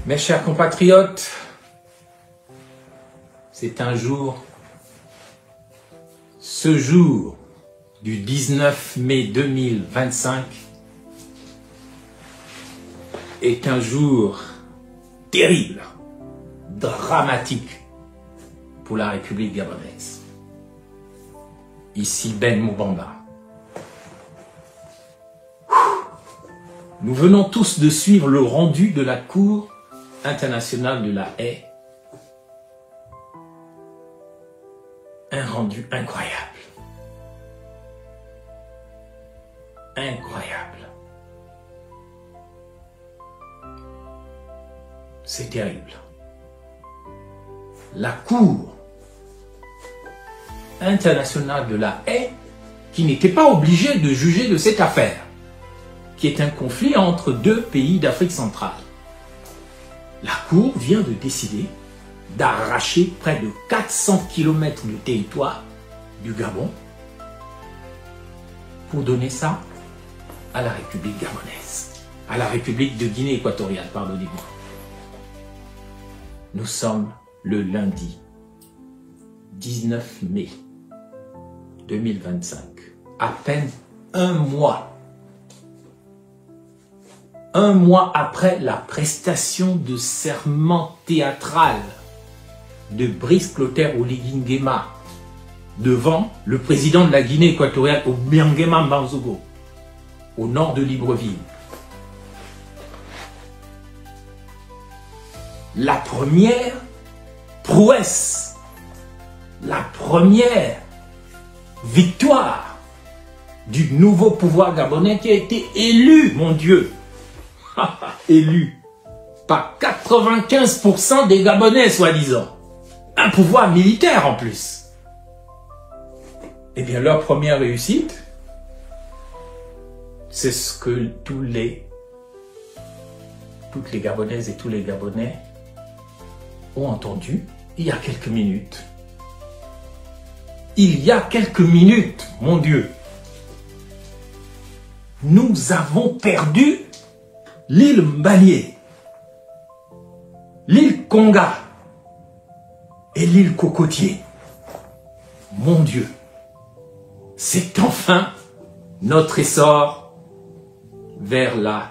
Mes chers compatriotes, c'est un jour, ce jour du 19 mai 2025 est un jour terrible, dramatique pour la République gabonaise. Ici Ben Moubamba. Nous venons tous de suivre le rendu de la Cour internationale de la Haye. Un rendu incroyable. Incroyable. C'est terrible. La Cour internationale de la Haye, qui n'était pas obligée de juger de cette affaire, qui est un conflit entre deux pays d'Afrique centrale. La Cour vient de décider d'arracher près de 400 km de territoire du Gabon pour donner ça à la République gabonaise, à la République de Guinée équatoriale, pardonnez-moi. Nous sommes le lundi 19 mai 2025, à peine un mois après la prestation de serment théâtral de Brice Clotaire Oligui Nguema devant le président de la Guinée équatoriale, Obiangema Mbanzogo, au nord de Libreville. La première prouesse, la première victoire du nouveau pouvoir gabonais qui a été élu, mon Dieu, élu par 95% des Gabonais, soi-disant. Un pouvoir militaire en plus. Eh bien, leur première réussite, c'est ce que toutes les Gabonaises et tous les Gabonais ont entendu il y a quelques minutes. Il y a quelques minutes, mon Dieu. Nous avons perdu l'île Mbanié, l'île Konga et l'île Cocotier. Mon Dieu, c'est enfin notre essor vers la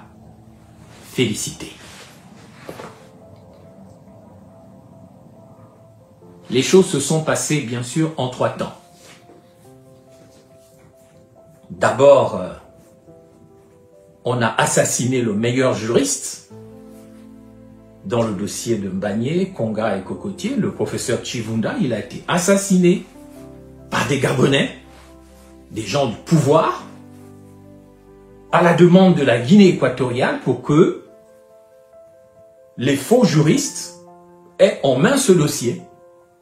félicité. Les choses se sont passées, bien sûr, en 3 temps. D'abord, on a assassiné le meilleur juriste dans le dossier de Mbanié, Konga et Cocotier, le professeur Chivunda. Il a été assassiné par des Gabonais, des gens du pouvoir, à la demande de la Guinée équatoriale pour que les faux juristes aient en main ce dossier,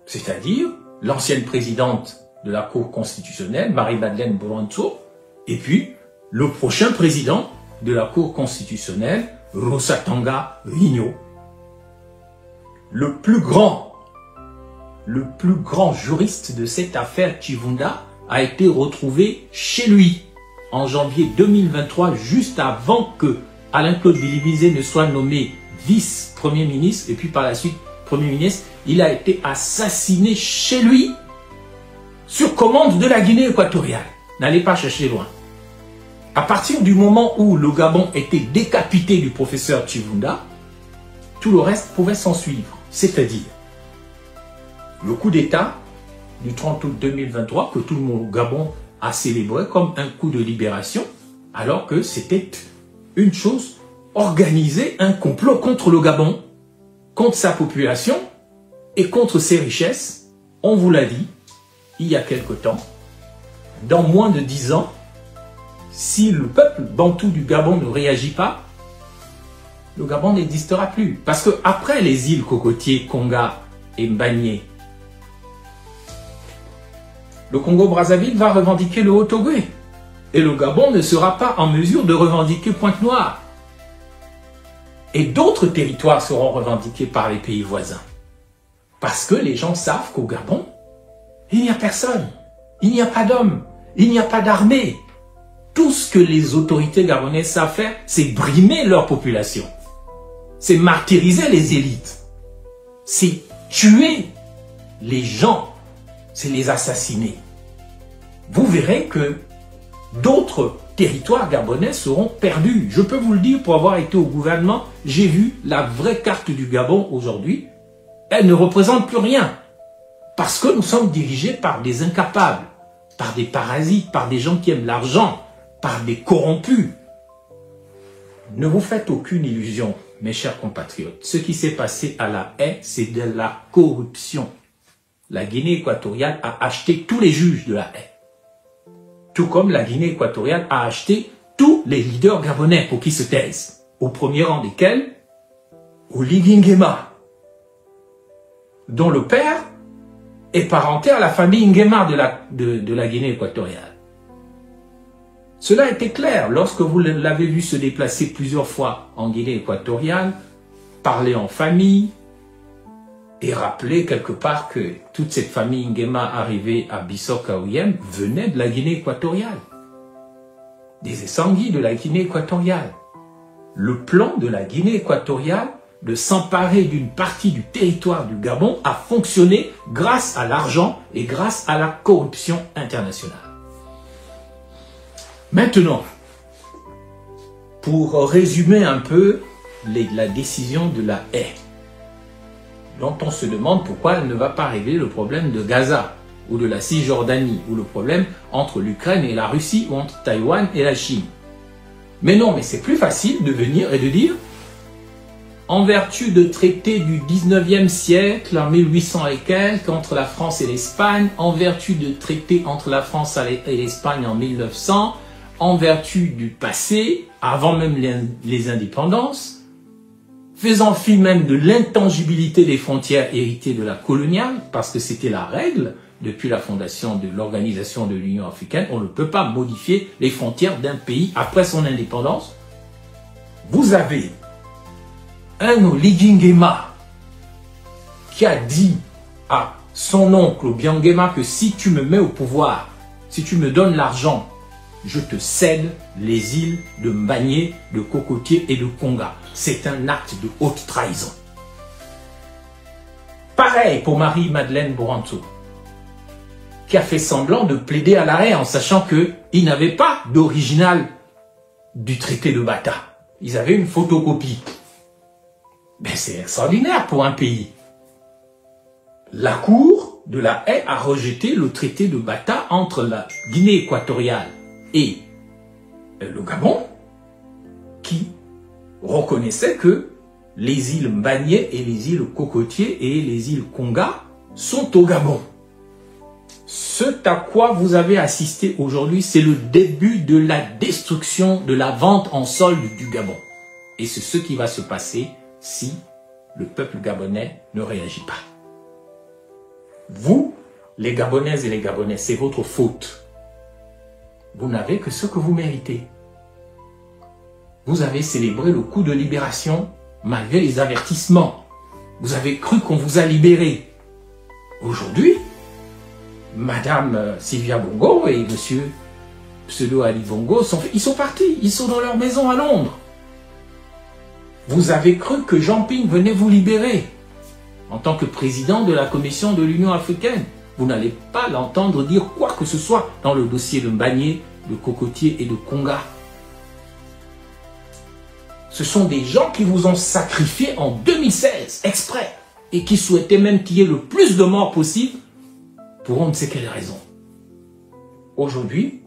c'est-à-dire l'ancienne présidente de la Cour constitutionnelle, Marie-Madeleine Boronto, et puis le prochain président de la Cour constitutionnelle, Rosatanga Rigno. Le plus grand juriste de cette affaire Chivunda a été retrouvé chez lui en janvier 2023, juste avant que Alain-Claude Bilibizé ne soit nommé vice-premier ministre et puis par la suite premier ministre. Il a été assassiné chez lui sur commande de la Guinée équatoriale. N'allez pas chercher loin. À partir du moment où le Gabon était décapité du professeur Chivunda, tout le reste pouvait s'en suivre. C'est-à-dire le coup d'État du 30 août 2023 que tout le monde au Gabon a célébré comme un coup de libération, alors que c'était une chose organisée, un complot contre le Gabon, contre sa population et contre ses richesses. On vous l'a dit il y a quelque temps, dans moins de 10 ans, si le peuple bantou du Gabon ne réagit pas, le Gabon n'existera plus. Parce que après les îles Cocotier, Konga et Mbanié, le Congo-Brazzaville va revendiquer le Haut-Ogooué. Et le Gabon ne sera pas en mesure de revendiquer Pointe-Noire. Et d'autres territoires seront revendiqués par les pays voisins. Parce que les gens savent qu'au Gabon, il n'y a personne. Il n'y a pas d'hommes. Il n'y a pas d'armée. Tout ce que les autorités gabonaises savent faire, c'est brimer leur population. c'est martyriser les élites, c'est tuer les gens, c'est les assassiner. Vous verrez que d'autres territoires gabonais seront perdus. Je peux vous le dire, pour avoir été au gouvernement, j'ai vu la vraie carte du Gabon aujourd'hui. Elle ne représente plus rien. Parce que nous sommes dirigés par des incapables, par des parasites, par des gens qui aiment l'argent, par des corrompus. Ne vous faites aucune illusion, mes chers compatriotes. Ce qui s'est passé à La Haye, c'est de la corruption. La Guinée équatoriale a acheté tous les juges de La Haye. Tout comme la Guinée équatoriale a acheté tous les leaders gabonais pour qu'ils se taisent. Au premier rang desquels, Oligui Nguema, dont le père est parenté à la famille Nguema de la Guinée équatoriale. Cela était clair lorsque vous l'avez vu se déplacer plusieurs fois en Guinée équatoriale, parler en famille et rappeler quelque part que toute cette famille Nguema arrivée à Bissau-Kaoyem venait de la Guinée équatoriale. Des Essangui de la Guinée équatoriale. Le plan de la Guinée équatoriale de s'emparer d'une partie du territoire du Gabon a fonctionné grâce à l'argent et grâce à la corruption internationale. Maintenant, pour résumer un peu la décision de La Haye, dont on se demande pourquoi elle ne va pas régler le problème de Gaza, ou de la Cisjordanie, ou le problème entre l'Ukraine et la Russie, ou entre Taïwan et la Chine. Mais non, mais c'est plus facile de venir et de dire, en vertu de traités du 19e siècle, en 1800 et quelques, entre la France et l'Espagne, en vertu de traités entre la France et l'Espagne en 1900, en vertu du passé, avant même les indépendances, faisant fi même de l'intangibilité des frontières héritées de la coloniale, parce que c'était la règle depuis la fondation de l'Organisation de l'Union africaine, on ne peut pas modifier les frontières d'un pays après son indépendance. Vous avez un Oligui Nguema qui a dit à son oncle Obiang Nguema que si tu me mets au pouvoir, si tu me donnes l'argent, je te cède les îles de Mbagné, de Cocotier et de Konga. C'est un acte de haute trahison. Pareil pour Marie-Madeleine Boranto, qui a fait semblant de plaider à l'arrêt en sachant qu'ils n'avaient pas d'original du traité de Bata. Ils avaient une photocopie. Mais c'est extraordinaire pour un pays. La Cour de La Haye a rejeté le traité de Bata entre la Guinée équatoriale et le Gabon, qui reconnaissait que les îles Mbagné et les îles Cocotier et les îles Konga sont au Gabon. Ce à quoi vous avez assisté aujourd'hui, c'est le début de la destruction de la vente en solde du Gabon. Et c'est ce qui va se passer si le peuple gabonais ne réagit pas. Vous, les Gabonaises et les Gabonais, c'est votre faute. Vous n'avez que ce que vous méritez. Vous avez célébré le coup de libération malgré les avertissements. Vous avez cru qu'on vous a libéré. Aujourd'hui, Madame Sylvia Bongo et Monsieur Pseudo Ali Bongo, ils sont partis. Ils sont dans leur maison à Londres. Vous avez cru que Jean Ping venait vous libérer en tant que président de la Commission de l'Union africaine. Vous n'allez pas l'entendre dire quoi que ce soit dans le dossier de Mbagné, de Cocotier et de Konga. Ce sont des gens qui vous ont sacrifié en 2016, exprès, et qui souhaitaient même qu'il y ait le plus de morts possible pour on ne sait quelle raison. Aujourd'hui,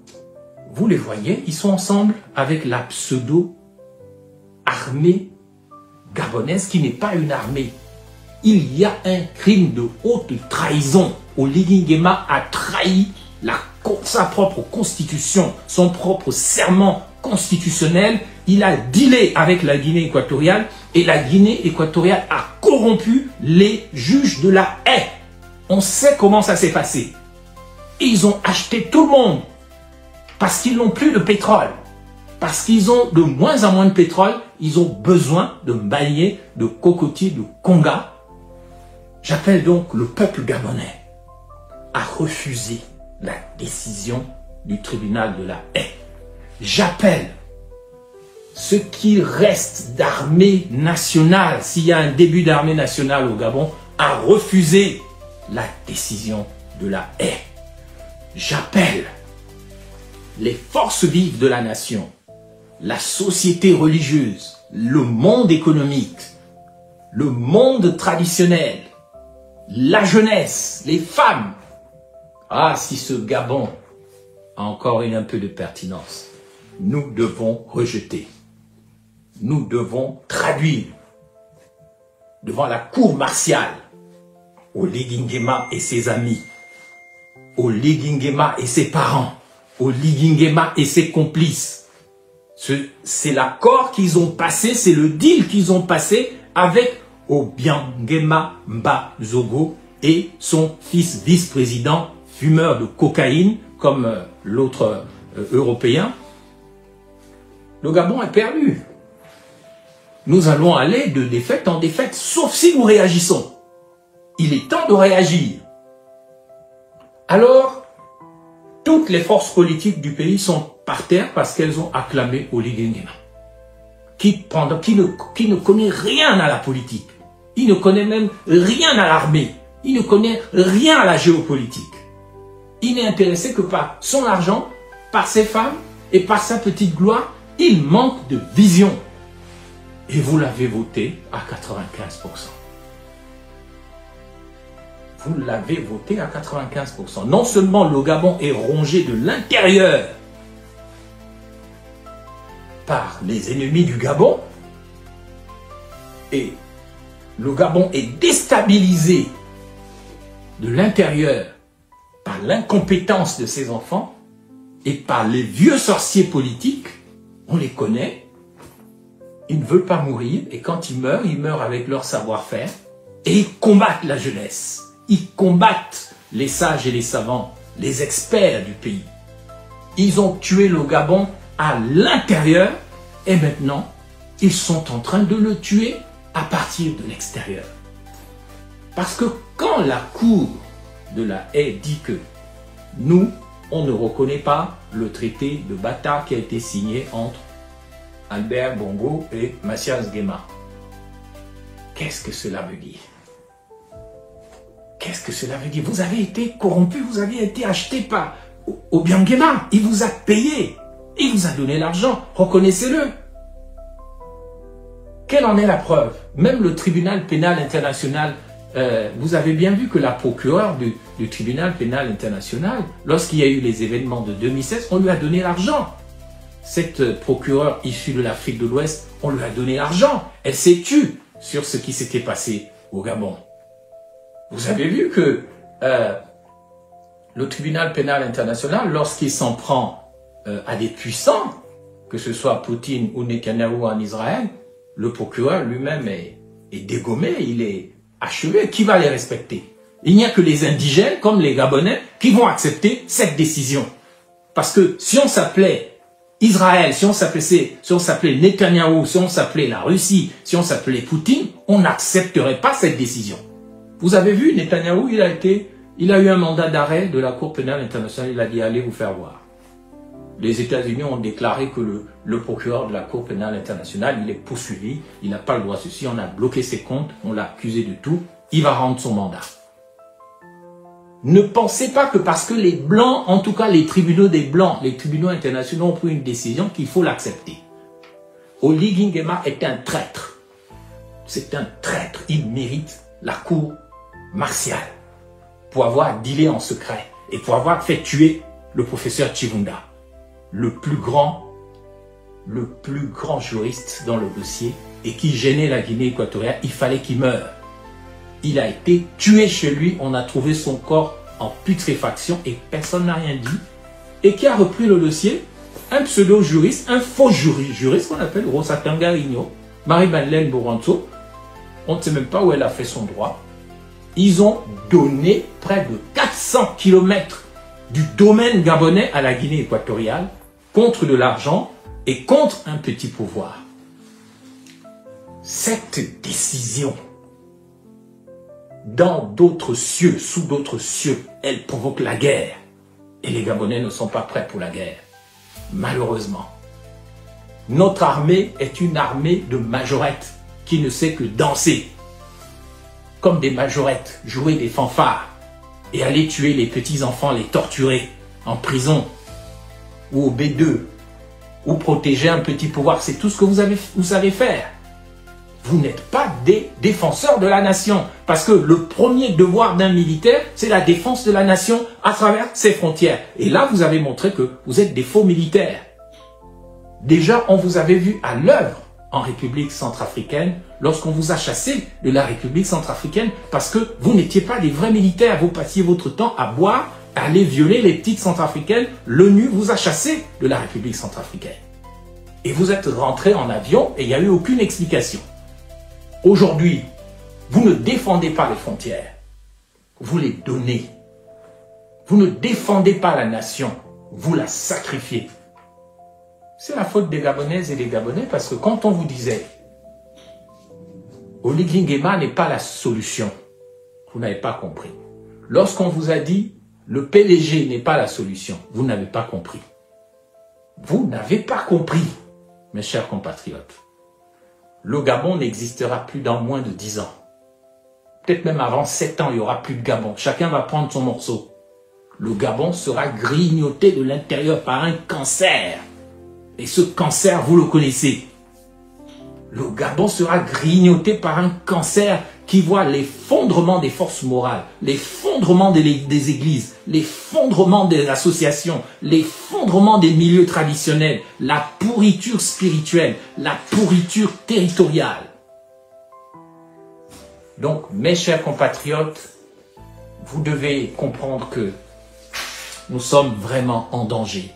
vous les voyez, ils sont ensemble avec la pseudo-armée gabonaise qui n'est pas une armée. Il y a un crime de haute trahison. Oligui Nguema a trahi sa propre constitution, son propre serment constitutionnel. Il a dealé avec la Guinée équatoriale et la Guinée équatoriale a corrompu les juges de La Haye. On sait comment ça s'est passé. Ils ont acheté tout le monde parce qu'ils n'ont plus de pétrole. Parce qu'ils ont de moins en moins de pétrole, ils ont besoin de Mbagné, de Cocotier, de Konga. J'appelle donc le peuple gabonais à refuser la décision du tribunal de La Haye. J'appelle ce qui reste d'armée nationale, s'il y a un début d'armée nationale au Gabon, a refusé la décision de la haie. J'appelle les forces vives de la nation, la société religieuse, le monde économique, le monde traditionnel, la jeunesse, les femmes. Ah, si ce Gabon a encore un peu de pertinence, nous devons rejeter. Nous devons traduire devant la cour martiale Oligui Nguema et ses amis, Oligui Nguema et ses parents, Oligui Nguema et ses complices. C'est l'accord qu'ils ont passé, c'est le deal qu'ils ont passé avec Obiang Nguema Mba Zogo et son fils vice-président, fumeur de cocaïne, comme l'autre européen. Le Gabon est perdu. Nous allons aller de défaite en défaite, sauf si nous réagissons. Il est temps de réagir. Alors, toutes les forces politiques du pays sont par terre parce qu'elles ont acclamé Oligui Nguema, qui ne connaît rien à la politique. Il ne connaît même rien à l'armée. Il ne connaît rien à la géopolitique. Il n'est intéressé que par son argent, par ses femmes et par sa petite gloire. Il manque de vision. Et vous l'avez voté à 95%. Vous l'avez voté à 95%. Non seulement le Gabon est rongé de l'intérieur par les ennemis du Gabon, et le Gabon est déstabilisé de l'intérieur par l'incompétence de ses enfants et par les vieux sorciers politiques. On les connaît. Ils ne veulent pas mourir, et quand ils meurent avec leur savoir-faire, et ils combattent la jeunesse. Ils combattent les sages et les savants, les experts du pays. Ils ont tué le Gabon à l'intérieur, et maintenant, ils sont en train de le tuer à partir de l'extérieur. Parce que quand la cour de la haie dit que nous, on ne reconnaît pas le traité de Bata qui a été signé entre Albert Bongo et Mathias Nguema. Qu'est-ce que cela veut dire? Qu'est-ce que cela veut dire? Vous avez été corrompu, vous avez été acheté par Obiang Nguema. Il vous a payé, il vous a donné l'argent, reconnaissez-le. Quelle en est la preuve? Même le tribunal pénal international, vous avez bien vu que la procureure du tribunal pénal international, lorsqu'il y a eu les événements de 2016, on lui a donné l'argent. Cette procureure issue de l'Afrique de l'Ouest, on lui a donné l'argent. Elle s'est tue sur ce qui s'était passé au Gabon. Vous avez vu que le tribunal pénal international, lorsqu'il s'en prend à des puissants, que ce soit Poutine ou Netanyahou en Israël, le procureur lui-même est dégommé, il est achevé. Qui va les respecter? Il n'y a que les indigènes, comme les Gabonais, qui vont accepter cette décision. Parce que si on s'appelait Israël, si on s'appelait Netanyahou, si on s'appelait la Russie, si on s'appelait Poutine, on n'accepterait pas cette décision. Vous avez vu, Netanyahou, il a eu un mandat d'arrêt de la Cour pénale internationale, il a dit allez vous faire voir. Les États-Unis ont déclaré que le procureur de la Cour pénale internationale, il est poursuivi, il n'a pas le droit à ceci, on a bloqué ses comptes, on l'a accusé de tout, il va rendre son mandat. Ne pensez pas que parce que les Blancs, en tout cas les tribunaux des Blancs, les tribunaux internationaux ont pris une décision qu'il faut l'accepter. Oligui Nguema est un traître. C'est un traître. Il mérite la cour martiale pour avoir dealé en secret et pour avoir fait tuer le professeur Chivunda, le plus grand juriste dans le dossier et qui gênait la Guinée équatoriale. Il fallait qu'il meure. Il a été tué chez lui, on a trouvé son corps en putréfaction et personne n'a rien dit. Et qui a repris le dossier? Un pseudo-juriste, un faux juriste qu'on appelle Rosatanga Rigno, Marie-Madeleine Boranto. On ne sait même pas où elle a fait son droit. Ils ont donné près de 400 km du domaine gabonais à la Guinée équatoriale contre de l'argent et contre un petit pouvoir. Cette décision, dans d'autres cieux, sous d'autres cieux, elle provoque la guerre. Et les Gabonais ne sont pas prêts pour la guerre. Malheureusement. Notre armée est une armée de majorettes qui ne sait que danser. Comme des majorettes, jouer des fanfares et aller tuer les petits-enfants, les torturer en prison ou au B2 ou protéger un petit pouvoir. C'est tout ce que vous savez faire. Vous n'êtes pas des défenseurs de la nation. Parce que le premier devoir d'un militaire, c'est la défense de la nation à travers ses frontières. Et là, vous avez montré que vous êtes des faux militaires. Déjà, on vous avait vu à l'œuvre en République centrafricaine lorsqu'on vous a chassé de la République centrafricaine parce que vous n'étiez pas des vrais militaires. Vous passiez votre temps à boire, à aller violer les petites centrafricaines. L'ONU vous a chassé de la République centrafricaine. Et vous êtes rentrés en avion et il n'y a eu aucune explication. Aujourd'hui, vous ne défendez pas les frontières, vous les donnez. Vous ne défendez pas la nation, vous la sacrifiez. C'est la faute des Gabonaises et des Gabonais parce que quand on vous disait Oligui Nguema n'est pas la solution, vous n'avez pas compris. Lorsqu'on vous a dit le PDG n'est pas la solution, vous n'avez pas compris. Vous n'avez pas compris, mes chers compatriotes. Le Gabon n'existera plus dans moins de 10 ans. Peut-être même avant 7 ans, il n'y aura plus de Gabon. Chacun va prendre son morceau. Le Gabon sera grignoté de l'intérieur par un cancer. Et ce cancer, vous le connaissez. Le Gabon sera grignoté par un cancer qui voit l'effondrement des forces morales, l'effondrement des églises, l'effondrement des associations, l'effondrement des milieux traditionnels, la pourriture spirituelle, la pourriture territoriale. Donc, mes chers compatriotes, vous devez comprendre que nous sommes vraiment en danger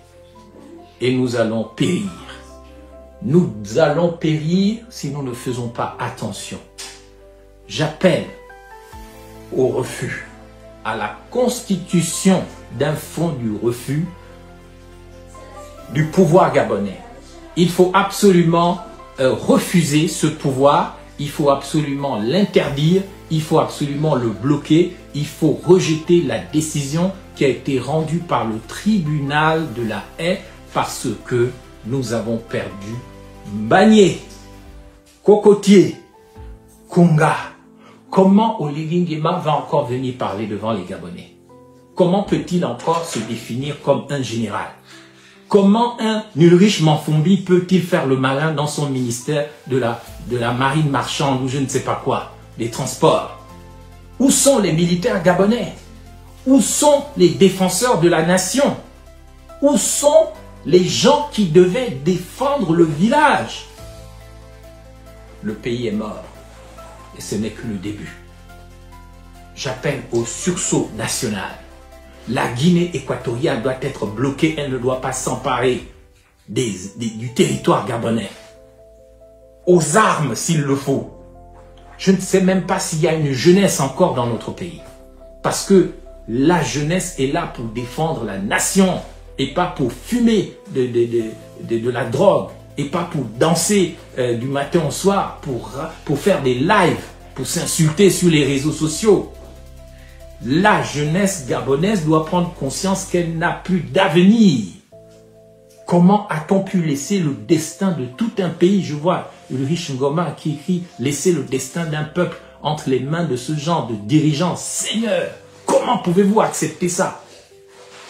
et nous allons périr. Nous allons périr si nous ne faisons pas attention. J'appelle au refus, à la constitution d'un fonds du refus du pouvoir gabonais. Il faut absolument refuser ce pouvoir, il faut absolument l'interdire, il faut absolument le bloquer, il faut rejeter la décision qui a été rendue par le tribunal de la Haye parce que nous avons perdu Mbagné, Cocotier, Kunga. Comment Oligui Nguema va encore venir parler devant les Gabonais? Comment peut-il encore se définir comme un général? Comment un Ulrich Manfumbi peut-il faire le malin dans son ministère de la marine marchande ou je ne sais pas quoi, des transports? Où sont les militaires gabonais? Où sont les défenseurs de la nation? Où sont les gens qui devaient défendre le village? Le pays est mort. Et ce n'est que le début. J'appelle au sursaut national. La Guinée équatoriale doit être bloquée. Elle ne doit pas s'emparer du territoire gabonais. Aux armes s'il le faut. Je ne sais même pas s'il y a une jeunesse encore dans notre pays. Parce que la jeunesse est là pour défendre la nation et pas pour fumer de la drogue. Et pas pour danser du matin au soir, pour faire des lives, pour s'insulter sur les réseaux sociaux. La jeunesse gabonaise doit prendre conscience qu'elle n'a plus d'avenir. Comment a-t-on pu laisser le destin de tout un pays? Je vois Ulrich Ngoma qui écrit « Laisser le destin d'un peuple entre les mains de ce genre de dirigeants. » Seigneur, comment pouvez-vous accepter ça?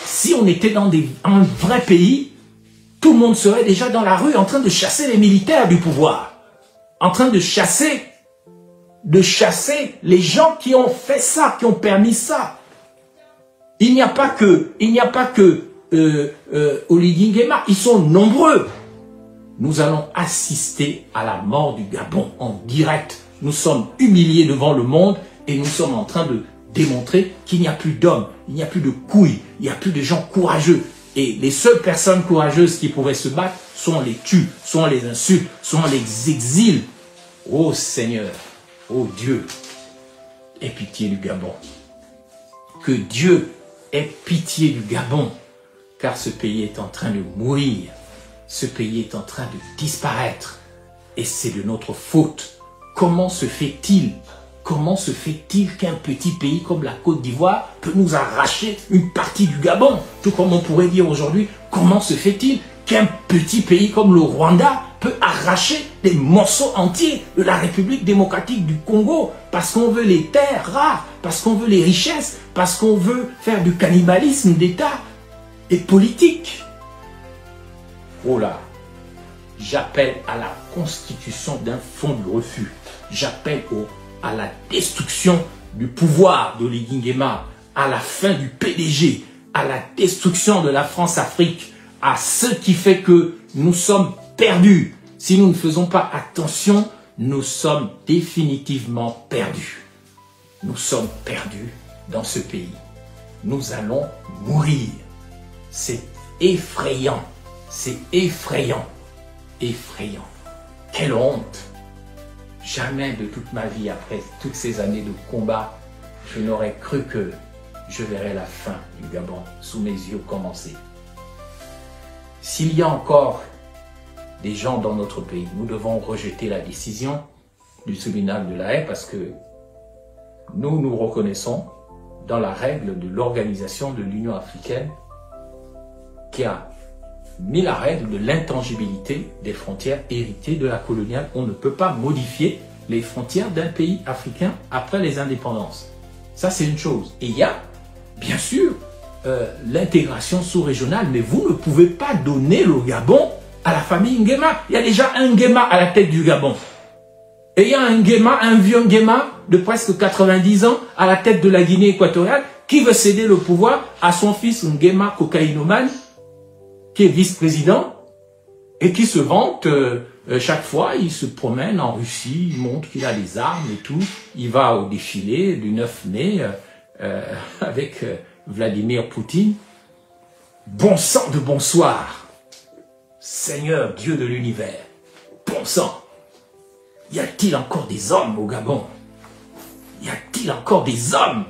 Si on était dans un vrai pays, tout le monde serait déjà dans la rue en train de chasser les militaires du pouvoir. En train de chasser les gens qui ont fait ça, qui ont permis ça. Il n'y a pas que Oligui Nguema, ils sont nombreux. Nous allons assister à la mort du Gabon en direct. Nous sommes humiliés devant le monde et nous sommes en train de démontrer qu'il n'y a plus d'hommes, il n'y a plus de couilles, il n'y a plus de gens courageux. Et les seules personnes courageuses qui pouvaient se battre, soit on les tue, soit on les insulte, soit on les exile. Oh Seigneur, oh Dieu, aie pitié du Gabon. Que Dieu ait pitié du Gabon, car ce pays est en train de mourir. Ce pays est en train de disparaître. Et c'est de notre faute. Comment se fait-il qu'un petit pays comme la Côte d'Ivoire peut nous arracher une partie du Gabon? Tout comme on pourrait dire aujourd'hui, comment se fait-il qu'un petit pays comme le Rwanda peut arracher des morceaux entiers de la République démocratique du Congo parce qu'on veut les terres rares, parce qu'on veut les richesses, parce qu'on veut faire du cannibalisme d'État et politique. Oh là, j'appelle à la constitution d'un fonds de refus. J'appelle à la destruction du pouvoir d'Oligui Nguema, à la fin du PDG, à la destruction de la France-Afrique, à ce qui fait que nous sommes perdus. Si nous ne faisons pas attention, nous sommes définitivement perdus. Nous sommes perdus dans ce pays. Nous allons mourir. C'est effrayant. C'est effrayant. Effrayant. Quelle honte! Jamais de toute ma vie, après toutes ces années de combat, je n'aurais cru que je verrais la fin du Gabon sous mes yeux commencer. S'il y a encore des gens dans notre pays, nous devons rejeter la décision du tribunal de La Haye parce que nous nous reconnaissons dans la règle de l'organisation de l'Union africaine qui a mis la règle de l'intangibilité des frontières héritées de la coloniale. On ne peut pas modifier les frontières d'un pays africain après les indépendances. Ça, c'est une chose. Et il y a, bien sûr, l'intégration sous-régionale, mais vous ne pouvez pas donner le Gabon à la famille Nguema. Il y a déjà un Nguema à la tête du Gabon. Et il y a un Nguema, un vieux Nguema de presque 90 ans à la tête de la Guinée équatoriale qui veut céder le pouvoir à son fils Nguema cocaïnomane, qui est vice-président et qui se vante chaque fois, il se promène en Russie, il montre qu'il a les armes et tout. Il va au défilé du 9 mai avec Vladimir Poutine. Bon sang de bonsoir, Seigneur Dieu de l'univers, bon sang. Y a-t-il encore des hommes au Gabon? Y a-t-il encore des hommes?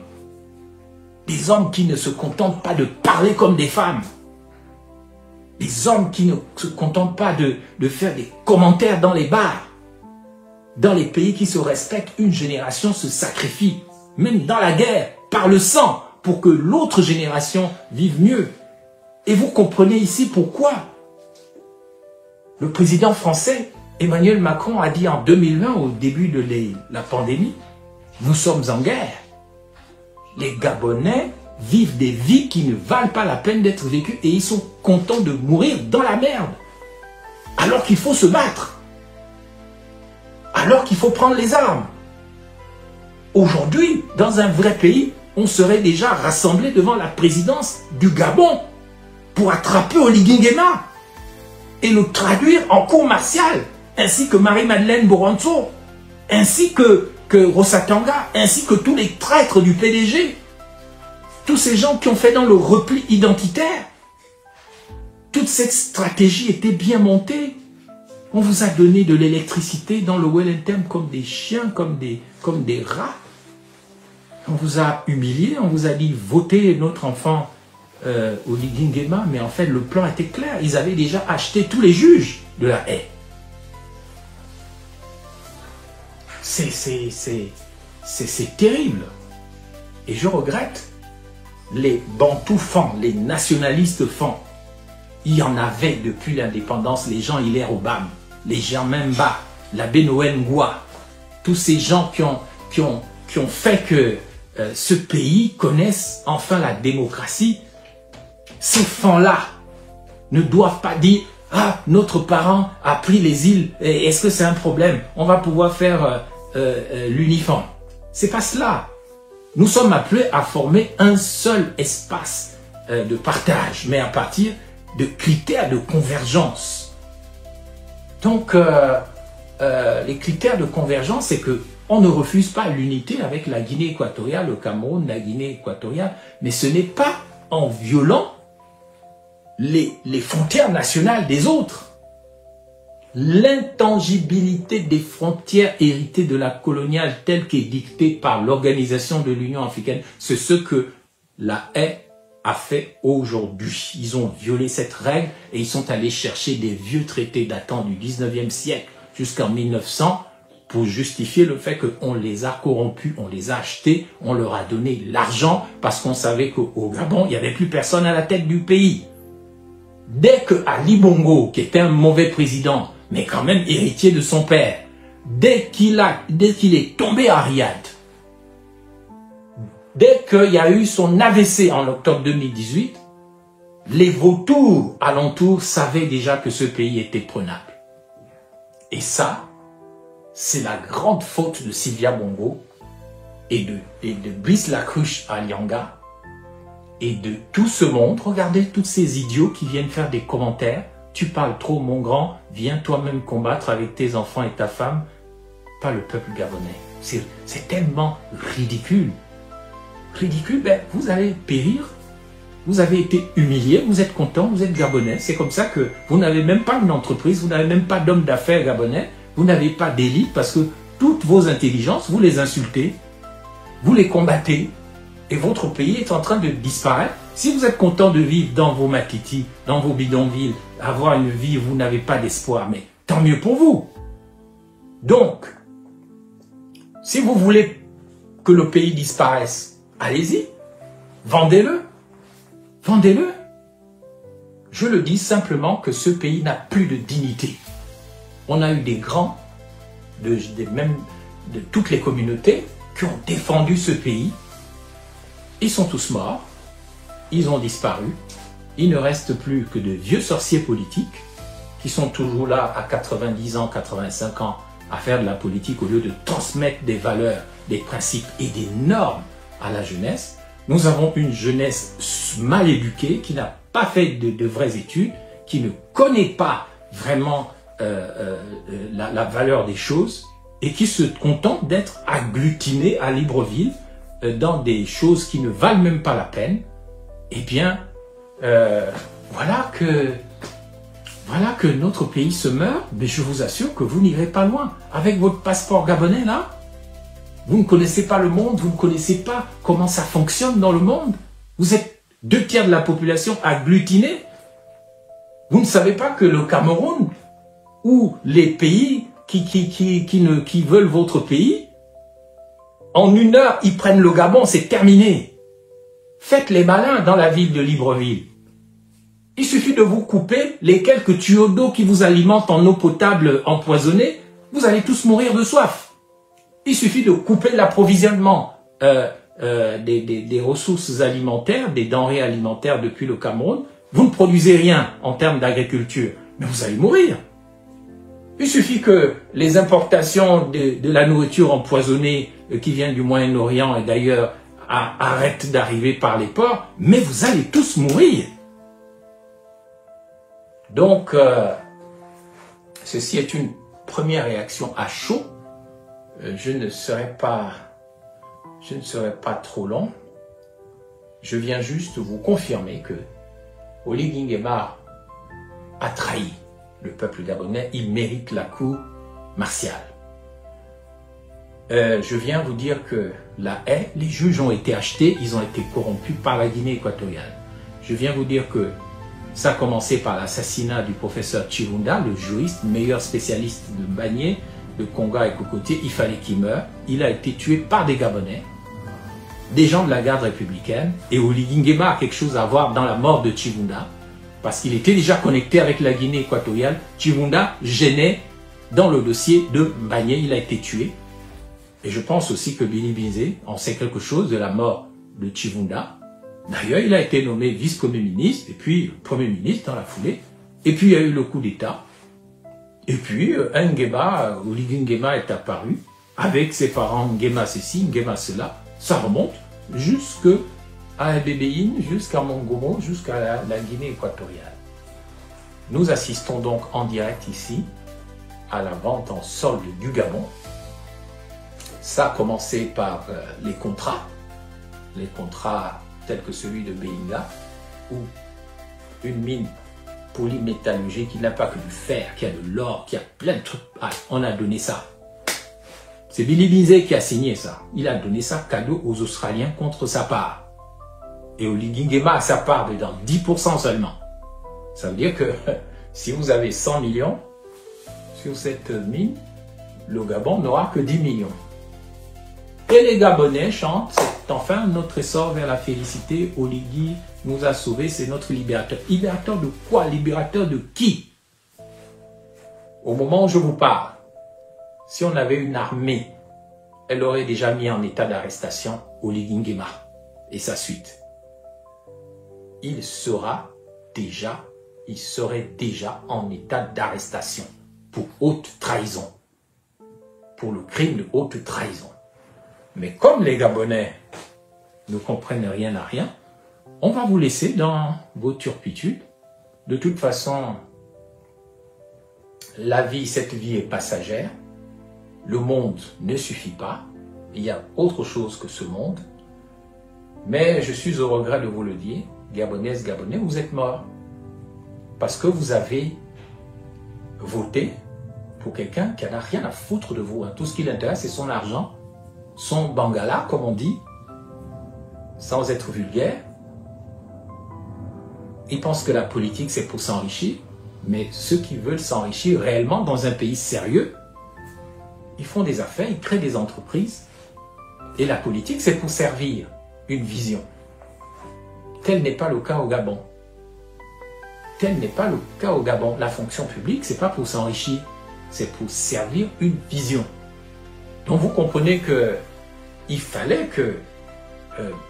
Des hommes qui ne se contentent pas de parler comme des femmes? Des hommes qui ne se contentent pas de faire des commentaires dans les bars? Dans les pays qui se respectent, une génération se sacrifie, même dans la guerre, par le sang, pour que l'autre génération vive mieux. Et vous comprenez ici pourquoi le président français, Emmanuel Macron, a dit en 2020, au début de la pandémie, nous sommes en guerre. Les Gabonais vivent des vies qui ne valent pas la peine d'être vécues et ils sont contents de mourir dans la merde. Alors qu'il faut se battre. Alors qu'il faut prendre les armes. Aujourd'hui, dans un vrai pays, on serait déjà rassemblés devant la présidence du Gabon pour attraper Oligui Nguema et le traduire en cour martiale, ainsi que Marie-Madeleine Boranzo, ainsi que Rosatanga, ainsi que tous les traîtres du PDG. Tous ces gens qui ont fait dans le repli identitaire. Toute cette stratégie était bien montée. On vous a donné de l'électricité dans le Wellington comme des chiens, comme des rats. On vous a humilié, on vous a dit votez notre enfant Oligui Nguema, mais en fait le plan était clair. Ils avaient déjà acheté tous les juges de La Haye. C'est terrible. Et je regrette. Les Bantous fans, les nationalistes fans, il y en avait depuis l'indépendance, les gens Hilaire Obam, les gens Memba, l'abbé Noël Ngoua, tous ces gens qui ont fait que ce pays connaisse enfin la démocratie. Ces fans-là ne doivent pas dire « Ah, notre parent a pris les îles, est-ce que c'est un problème? On va pouvoir faire l'uniforme. » C'est pas cela. Nous sommes appelés à former un seul espace de partage, mais à partir de critères de convergence. Donc, les critères de convergence, c'est que on ne refuse pas l'unité avec la Guinée équatoriale, le Cameroun, la Guinée équatoriale, mais ce n'est pas en violant les frontières nationales des autres. L'intangibilité des frontières héritées de la coloniale telle qu'est dictée par l'Organisation de l'Union africaine, c'est ce que La Haye a fait aujourd'hui. Ils ont violé cette règle et ils sont allés chercher des vieux traités datant du 19e siècle jusqu'en 1900 pour justifier le fait qu'on les a corrompus, on les a achetés, on leur a donné l'argent parce qu'on savait qu'au Gabon, il n'y avait plus personne à la tête du pays. Dès que Ali Bongo, qui était un mauvais président, mais quand même héritier de son père. Dès qu'il est tombé à Riyad, dès qu'il y a eu son AVC en octobre 2018, les vautours alentours savaient déjà que ce pays était prenable. Et ça, c'est la grande faute de Sylvia Bongo et de Brice Lacruche à Lianga et de tout ce monde. Regardez tous ces idiots qui viennent faire des commentaires. Tu parles trop, mon grand, viens toi-même combattre avec tes enfants et ta femme, pas le peuple gabonais. C'est tellement ridicule. Ridicule, ben, vous allez périr. Vous avez été humilié, vous êtes content, vous êtes gabonais. C'est comme ça que vous n'avez même pas une entreprise, vous n'avez même pas d'homme d'affaires gabonais, vous n'avez pas d'élite parce que toutes vos intelligences, vous les insultez, vous les combattez et votre pays est en train de disparaître. Si vous êtes content de vivre dans vos matitis, dans vos bidonvilles, avoir une vie où vous n'avez pas d'espoir, mais tant mieux pour vous. Donc, si vous voulez que le pays disparaisse, allez-y, vendez-le. Vendez-le. Je le dis simplement que ce pays n'a plus de dignité. On a eu des grands, même de toutes les communautés, qui ont défendu ce pays. Ils sont tous morts. Ils ont disparu. Il ne reste plus que de vieux sorciers politiques qui sont toujours là à 90 ans, 85 ans à faire de la politique au lieu de transmettre des valeurs, des principes et des normes à la jeunesse. Nous avons une jeunesse mal éduquée qui n'a pas fait de vraies études, qui ne connaît pas vraiment la valeur des choses et qui se contente d'être agglutinée à Libreville dans des choses qui ne valent même pas la peine. Eh bien, voilà que notre pays se meurt, mais je vous assure que vous n'irez pas loin. Avec votre passeport gabonais là, vous ne connaissez pas le monde, vous ne connaissez pas comment ça fonctionne dans le monde. Vous êtes 2/3 de la population agglutinée. Vous ne savez pas que le Cameroun ou les pays qui veulent votre pays, en 1 heure, ils prennent le Gabon, c'est terminé. Faites les malins dans la ville de Libreville. Il suffit de vous couper les quelques tuyaux d'eau qui vous alimentent en eau potable empoisonnée, vous allez tous mourir de soif. Il suffit de couper l'approvisionnement des ressources alimentaires, des denrées alimentaires depuis le Cameroun. Vous ne produisez rien en termes d'agriculture, mais vous allez mourir. Il suffit que les importations de la nourriture empoisonnée qui vient du Moyen-Orient et d'ailleurs arrêtent d'arriver par les ports, mais vous allez tous mourir. Donc, ceci est une première réaction à chaud. Je ne serai pas trop long. Je viens juste vous confirmer que Oligui Nguema a trahi le peuple gabonais. Il mérite la cour martiale. Je viens vous dire que les juges ont été achetés, ils ont été corrompus par la Guinée équatoriale. Je viens vous dire que ça a commencé par l'assassinat du professeur Chirunda, le juriste, meilleur spécialiste de Mbagné, de Conga et Cocotier. Il fallait qu'il meure. Il a été tué par des Gabonais, des gens de la garde républicaine. Et Oligui Nguema a quelque chose à voir dans la mort de Chirunda, parce qu'il était déjà connecté avec la Guinée équatoriale. Chirunda gênait dans le dossier de Mbagné. Il a été tué. Et je pense aussi que Billy Binzé en sait quelque chose de la mort de Chirunda. D'ailleurs, il a été nommé vice-premier ministre et puis premier ministre dans la foulée. Et puis, il y a eu le coup d'État. Et puis, Oligui Nguema est apparu avec ses parents Nguema ceci, Nguema cela. Ça remonte jusqu'à Bébéine, jusqu'à Mongomo, jusqu'à la Guinée équatoriale. Nous assistons donc en direct ici à la vente en solde du Gabon. Ça a commencé par les contrats tels que celui de Béinga, où une mine polymétallurgique qui n'a pas que du fer, qui a de l'or, qui a plein de trucs. Ah, on a donné ça. C'est Billy Binzé qui a signé ça. Il a donné ça cadeau aux Australiens contre sa part. Et Oligui Nguema a sa part dedans, 10% seulement. Ça veut dire que si vous avez 100 millions sur cette mine, le Gabon n'aura que 10 millions. Et les Gabonais chantent, c'est enfin notre essor vers la félicité. Oligui nous a sauvés, c'est notre libérateur. Libérateur de quoi? Libérateur de qui? Au moment où je vous parle, si on avait une armée, elle aurait déjà mis en état d'arrestation Oligui Nguema et sa suite. Il serait déjà en état d'arrestation pour haute trahison, pour le crime de haute trahison. Mais comme les Gabonais ne comprennent rien à rien, on va vous laisser dans vos turpitudes. De toute façon, cette vie est passagère. Le monde ne suffit pas. Il y a autre chose que ce monde. Mais je suis au regret de vous le dire, Gabonaises, Gabonais, vous êtes morts. Parce que vous avez voté pour quelqu'un qui n'a rien à foutre de vous. Tout ce qui l'intéresse, c'est son argent, son bangala, comme on dit, sans être vulgaire. Il pense que la politique, c'est pour s'enrichir. Mais ceux qui veulent s'enrichir réellement dans un pays sérieux, ils font des affaires, ils créent des entreprises. Et la politique, c'est pour servir une vision. Tel n'est pas le cas au Gabon. Tel n'est pas le cas au Gabon. La fonction publique, ce n'est pas pour s'enrichir, c'est pour servir une vision. Donc vous comprenez qu'il fallait que,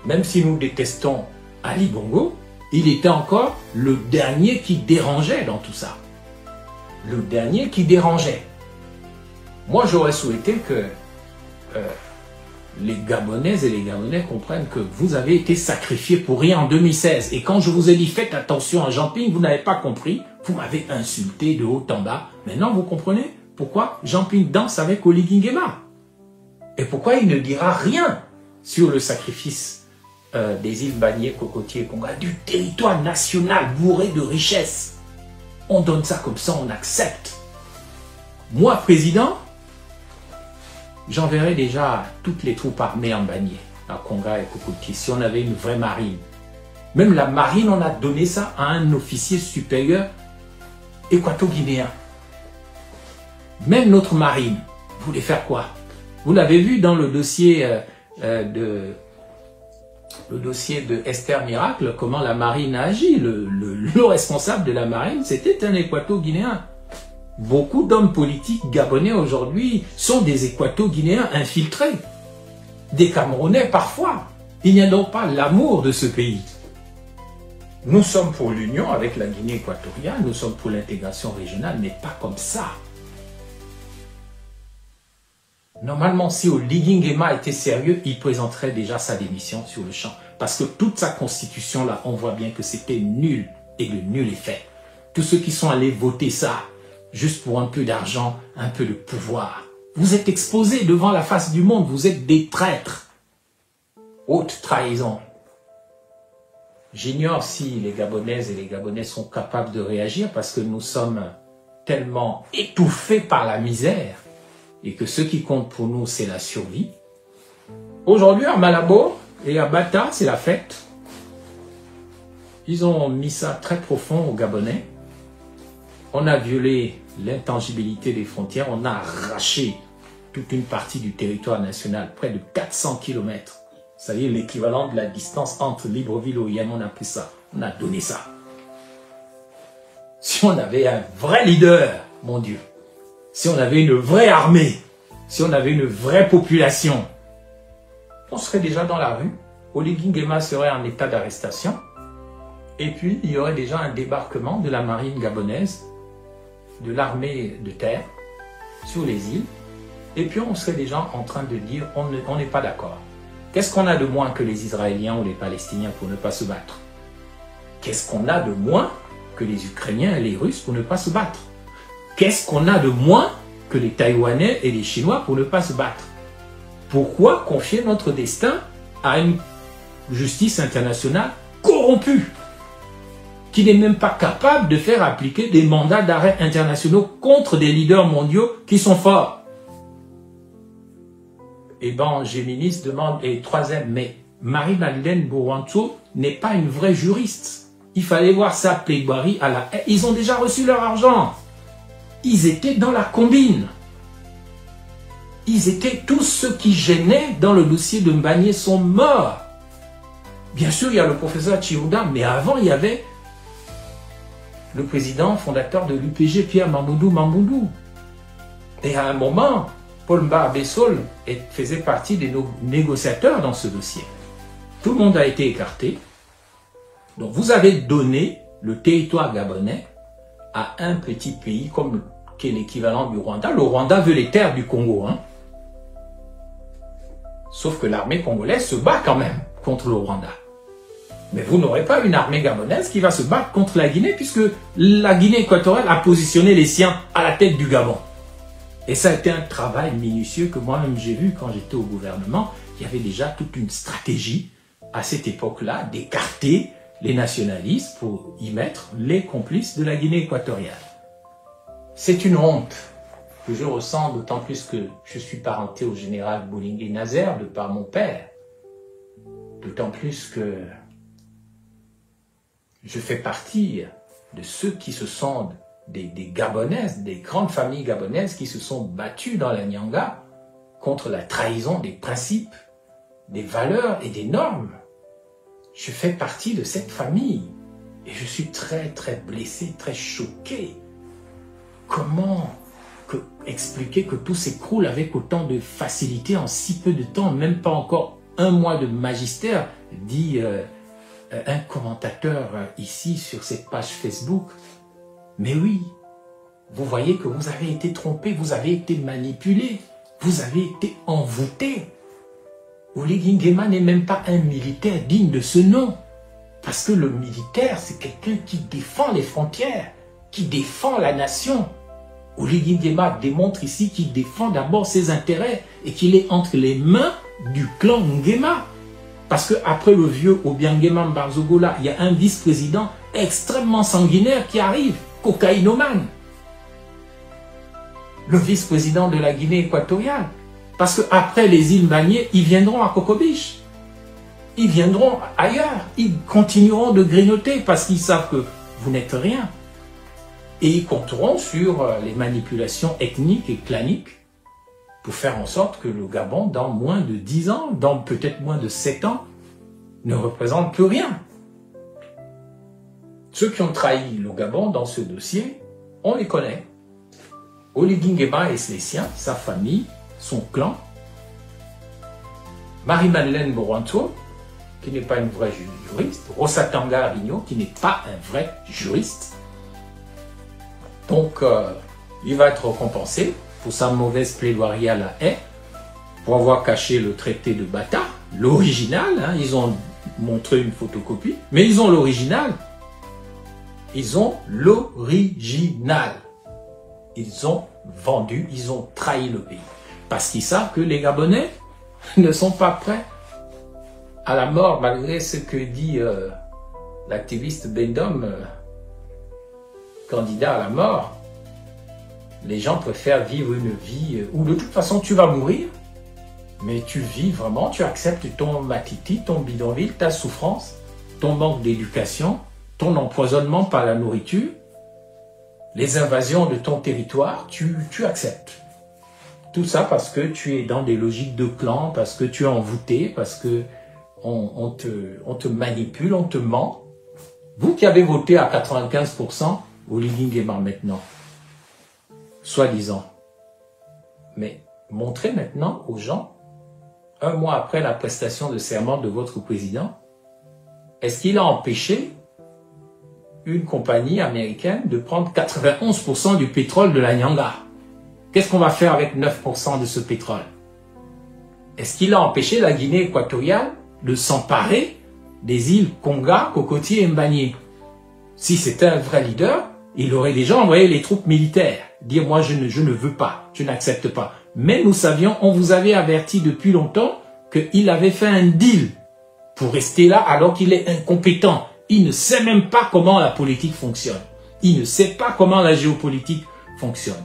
même si nous détestons Ali Bongo, il était encore le dernier qui dérangeait dans tout ça. Le dernier qui dérangeait. Moi, j'aurais souhaité que les Gabonaises et les Gabonais comprennent que vous avez été sacrifiés pour rien en 2016. Et quand je vous ai dit, faites attention à Jean Ping, vous n'avez pas compris. Vous m'avez insulté de haut en bas. Maintenant, vous comprenez pourquoi Jean Ping danse avec Oligui Nguema. Et pourquoi il ne dira rien sur le sacrifice des îles Banié, Cocotier, Conga, du territoire national bourré de richesses. On donne ça comme ça, on accepte. Moi, président, j'enverrai déjà toutes les troupes armées en Banié, à Conga et Cocotier, si on avait une vraie marine. Même la marine, on a donné ça à un officier supérieur équato-guinéen. Même notre marine, vous voulez faire quoi? Vous l'avez vu dans le dossier de Esther Miracle, comment la marine a agi. Le responsable de la marine, c'était un équato-guinéen. Beaucoup d'hommes politiques gabonais aujourd'hui sont des équato-guinéens infiltrés. Des Camerounais parfois. Il n'y a donc pas l'amour de ce pays. Nous sommes pour l'union avec la Guinée équatoriale, nous sommes pour l'intégration régionale, mais pas comme ça. Normalement, si Oligui Nguema était sérieux, il présenterait déjà sa démission sur le champ. Parce que toute sa constitution, là, on voit bien que c'était nul et le nul est fait. Tous ceux qui sont allés voter ça, juste pour un peu d'argent, un peu de pouvoir, vous êtes exposés devant la face du monde, vous êtes des traîtres. Haute trahison. J'ignore si les Gabonaises et les Gabonais sont capables de réagir parce que nous sommes tellement étouffés par la misère et que ce qui compte pour nous, c'est la survie. Aujourd'hui, à Malabo et à Bata, c'est la fête. Ils ont mis ça très profond aux Gabonais. On a violé l'intangibilité des frontières, on a arraché toute une partie du territoire national, près de 400 km. C'est-à-dire l'équivalent de la distance entre Libreville et Oyem, on a pris ça, on a donné ça. Si on avait un vrai leader, mon Dieu, si on avait une vraie armée, si on avait une vraie population, on serait déjà dans la rue. Oligui Nguema serait en état d'arrestation. Et puis, il y aurait déjà un débarquement de la marine gabonaise, de l'armée de terre, sur les îles. Et puis, on serait déjà en train de dire, on n'est pas d'accord. Qu'est-ce qu'on a de moins que les Israéliens ou les Palestiniens pour ne pas se battre? Qu'est-ce qu'on a de moins que les Ukrainiens et les Russes pour ne pas se battre? Qu'est-ce qu'on a de moins que les Taïwanais et les Chinois pour ne pas se battre? Pourquoi confier notre destin à une justice internationale corrompue, qui n'est même pas capable de faire appliquer des mandats d'arrêt internationaux contre des leaders mondiaux qui sont forts? Et ben, Géminis demande, et troisième, mais Marie-Madeleine Bourantou n'est pas une vraie juriste. Il fallait voir sa plaidoirie à la... Ils ont déjà reçu leur argent. Ils étaient dans la combine. Ils étaient tous ceux qui gênaient dans le dossier de Mbagné sont morts. Bien sûr, il y a le professeur Chirouda, mais avant, il y avait le président fondateur de l'UPG, Pierre Mamboundou. Et à un moment, Paul Mbabessol faisait partie des négociateurs dans ce dossier. Tout le monde a été écarté. Donc vous avez donné le territoire gabonais à un petit pays comme qui est l'équivalent du Rwanda. Le Rwanda veut les terres du Congo. Hein. Sauf que l'armée congolaise se bat quand même contre le Rwanda. Mais vous n'aurez pas une armée gabonaise qui va se battre contre la Guinée puisque la Guinée équatoriale a positionné les siens à la tête du Gabon. Et ça a été un travail minutieux que moi-même j'ai vu quand j'étais au gouvernement. Il y avait déjà toute une stratégie à cette époque-là d'écarter les nationalistes pour y mettre les complices de la Guinée équatoriale. C'est une honte que je ressens, d'autant plus que je suis parenté au général Boulingué Nazer de par mon père. D'autant plus que je fais partie de ceux qui se sont des Gabonaises, des grandes familles gabonaises qui se sont battues dans la Nyanga contre la trahison des principes, des valeurs et des normes. Je fais partie de cette famille et je suis très très blessé, très choqué. Comment expliquer que tout s'écroule avec autant de facilité en si peu de temps, même pas encore un mois de magistère, dit un commentateur ici sur cette page Facebook. Mais oui, vous voyez que vous avez été trompé, vous avez été manipulé, vous avez été envoûté. Oligui Nguema n'est même pas un militaire digne de ce nom. Parce que le militaire, c'est quelqu'un qui défend les frontières, qui défend la nation. Oligui Nguema démontre ici qu'il défend d'abord ses intérêts et qu'il est entre les mains du clan Nguema. Parce qu'après le vieux Obiangema Mbarzogola, il y a un vice-président extrêmement sanguinaire qui arrive, cocaïnomane. Le vice-président de la Guinée équatoriale. Parce qu'après les îles Manier, ils viendront à Cocobiche. Ils viendront ailleurs. Ils continueront de grignoter parce qu'ils savent que vous n'êtes rien. Et ils compteront sur les manipulations ethniques et claniques pour faire en sorte que le Gabon, dans moins de 10 ans, dans peut-être moins de 7 ans, ne représente plus rien. Ceux qui ont trahi le Gabon dans ce dossier, on les connaît. Oligui Nguema et les siens, sa famille, son clan, Marie-Madeleine Boranto, qui n'est pas une vraie juriste, Rosatanga Arigno, qui n'est pas un vrai juriste. Donc, il va être récompensé pour sa mauvaise plaidoirie à la haie, pour avoir caché le traité de Bata, l'original, hein, ils ont montré une photocopie, mais ils ont l'original. Ils ont l'original. Ils ont vendu, ils ont trahi le pays. Parce qu'ils savent que les Gabonais ne sont pas prêts à la mort, malgré ce que dit l'activiste Bendom, candidat à la mort. Les gens préfèrent vivre une vie où de toute façon tu vas mourir, mais tu vis vraiment, tu acceptes ton matiti, ton bidonville, ta souffrance, ton manque d'éducation, ton empoisonnement par la nourriture, les invasions de ton territoire, tu acceptes. Tout ça parce que tu es dans des logiques de clan, parce que tu es envoûté, parce que on te manipule, on te ment. Vous qui avez voté à 95%, Oligui Nguema maintenant, soi-disant. Mais montrez maintenant aux gens, un mois après la prestation de serment de votre président, est-ce qu'il a empêché une compagnie américaine de prendre 91% du pétrole de la Nyanga? Qu'est-ce qu'on va faire avec 9% de ce pétrole? Est-ce qu'il a empêché la Guinée équatoriale de s'emparer des îles Konga, Cocotier et Mbagné? Si c'était un vrai leader, il aurait déjà envoyé les troupes militaires. Dire moi je ne veux pas, je n'accepte pas. Mais nous savions, on vous avait averti depuis longtemps qu'il avait fait un deal pour rester là alors qu'il est incompétent. Il ne sait même pas comment la politique fonctionne. Il ne sait pas comment la géopolitique fonctionne.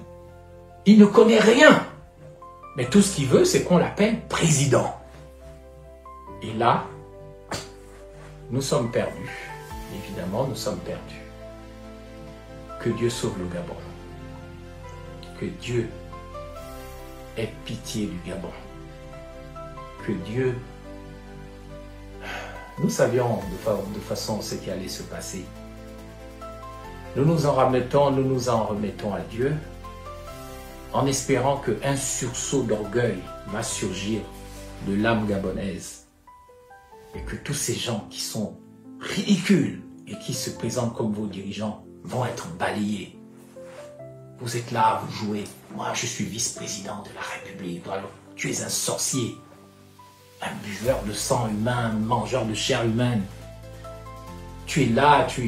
Il ne connaît rien. Mais tout ce qu'il veut, c'est qu'on l'appelle président. Et là, nous sommes perdus. Évidemment, nous sommes perdus. Que Dieu sauve le Gabon. Que Dieu ait pitié du Gabon. Que Dieu... Nous savions de façon ce qui allait se passer. Nous nous en remettons à Dieu en espérant qu'un sursaut d'orgueil va surgir de l'âme gabonaise et que tous ces gens qui sont ridicules et qui se présentent comme vos dirigeants vont être balayés. Vous êtes là, vous jouez. Moi, je suis vice-président de la République. Alors, tu es un sorcier, un buveur de sang humain, un mangeur de chair humaine. Tu es là, je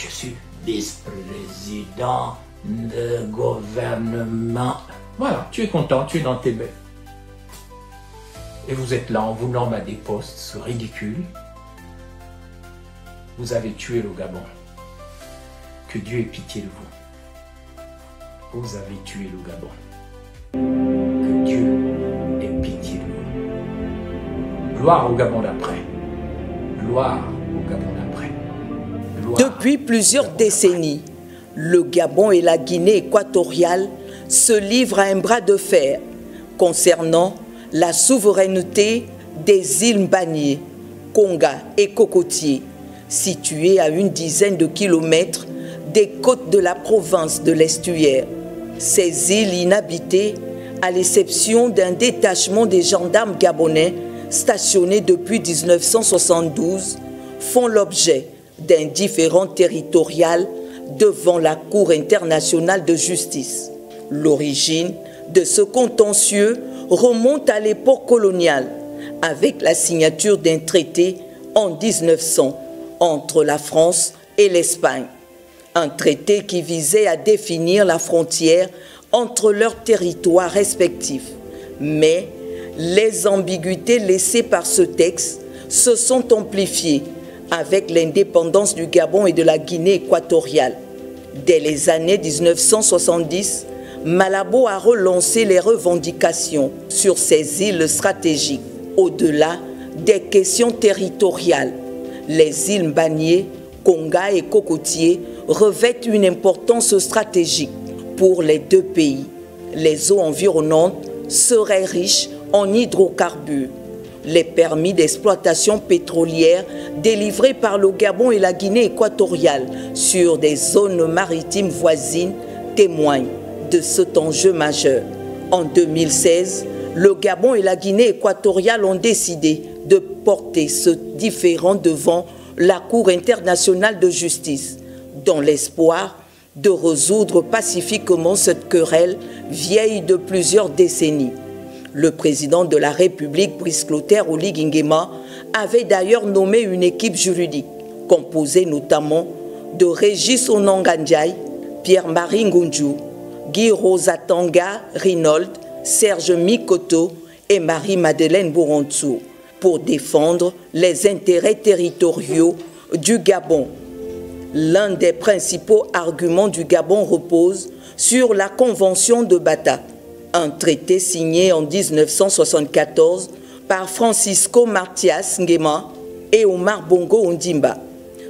suis vice-président de gouvernement. Voilà, tu es content, tu es dans tes bains. Et vous êtes là, on vous nomme à des postes ridicules. Vous avez tué le Gabon. Que Dieu ait pitié de vous. Vous avez tué le Gabon. Que Dieu ait pitié de vous. Gloire au Gabon d'après. Gloire au Gabon d'après. Depuis plusieurs décennies, le Gabon et la Guinée équatoriale se livrent à un bras de fer concernant la souveraineté des îles Mbagné, Konga et Cocotier, situées à une dizaine de kilomètres des côtes de la province de l'Estuaire. Ces îles inhabitées, à l'exception d'un détachement des gendarmes gabonais stationnés depuis 1972, font l'objet d'un différend territorial devant la Cour internationale de justice. L'origine de ce contentieux remonte à l'époque coloniale, avec la signature d'un traité en 1900 entre la France et l'Espagne. Un traité qui visait à définir la frontière entre leurs territoires respectifs. Mais les ambiguïtés laissées par ce texte se sont amplifiées avec l'indépendance du Gabon et de la Guinée équatoriale. Dès les années 1970, Malabo a relancé les revendications sur ces îles stratégiques. Au-delà des questions territoriales, les îles Mbagné, Konga et Cocotier revêtent une importance stratégique pour les deux pays. Les eaux environnantes seraient riches en hydrocarbures. Les permis d'exploitation pétrolière délivrés par le Gabon et la Guinée équatoriale sur des zones maritimes voisines témoignent de cet enjeu majeur. En 2016, le Gabon et la Guinée équatoriale ont décidé de porter ce différend devant la Cour internationale de justice, dans l'espoir de résoudre pacifiquement cette querelle vieille de plusieurs décennies. Le président de la République, Brice Clotaire Oligui Nguema, avait d'ailleurs nommé une équipe juridique, composée notamment de Régis Onangandiaï, Pierre-Marie Ngunju, Guy Rosatanga Rinold, Serge Mikoto et Marie-Madeleine Bourontsou, pour défendre les intérêts territoriaux du Gabon. L'un des principaux arguments du Gabon repose sur la Convention de Bata, un traité signé en 1974 par Francisco Martias Nguema et Omar Bongo Ondimba.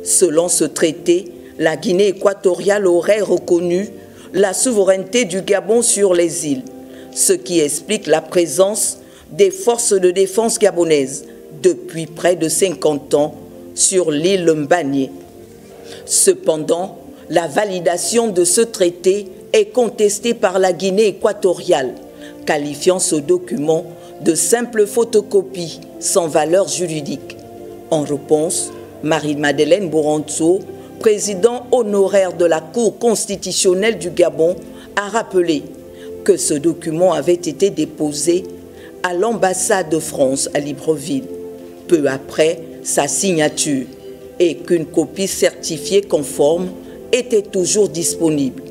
Selon ce traité, la Guinée équatoriale aurait reconnu la souveraineté du Gabon sur les îles, ce qui explique la présence des forces de défense gabonaises depuis près de 50 ans sur l'île Mbagné. Cependant, la validation de ce traité est contestée par la Guinée équatoriale, qualifiant ce document de simple photocopie sans valeur juridique. En réponse, Marie-Madeleine Bourontsou, président honoraire de la Cour constitutionnelle du Gabon, a rappelé que ce document avait été déposé à l'ambassade de France à Libreville, peu après sa signature, et qu'une copie certifiée conforme était toujours disponible.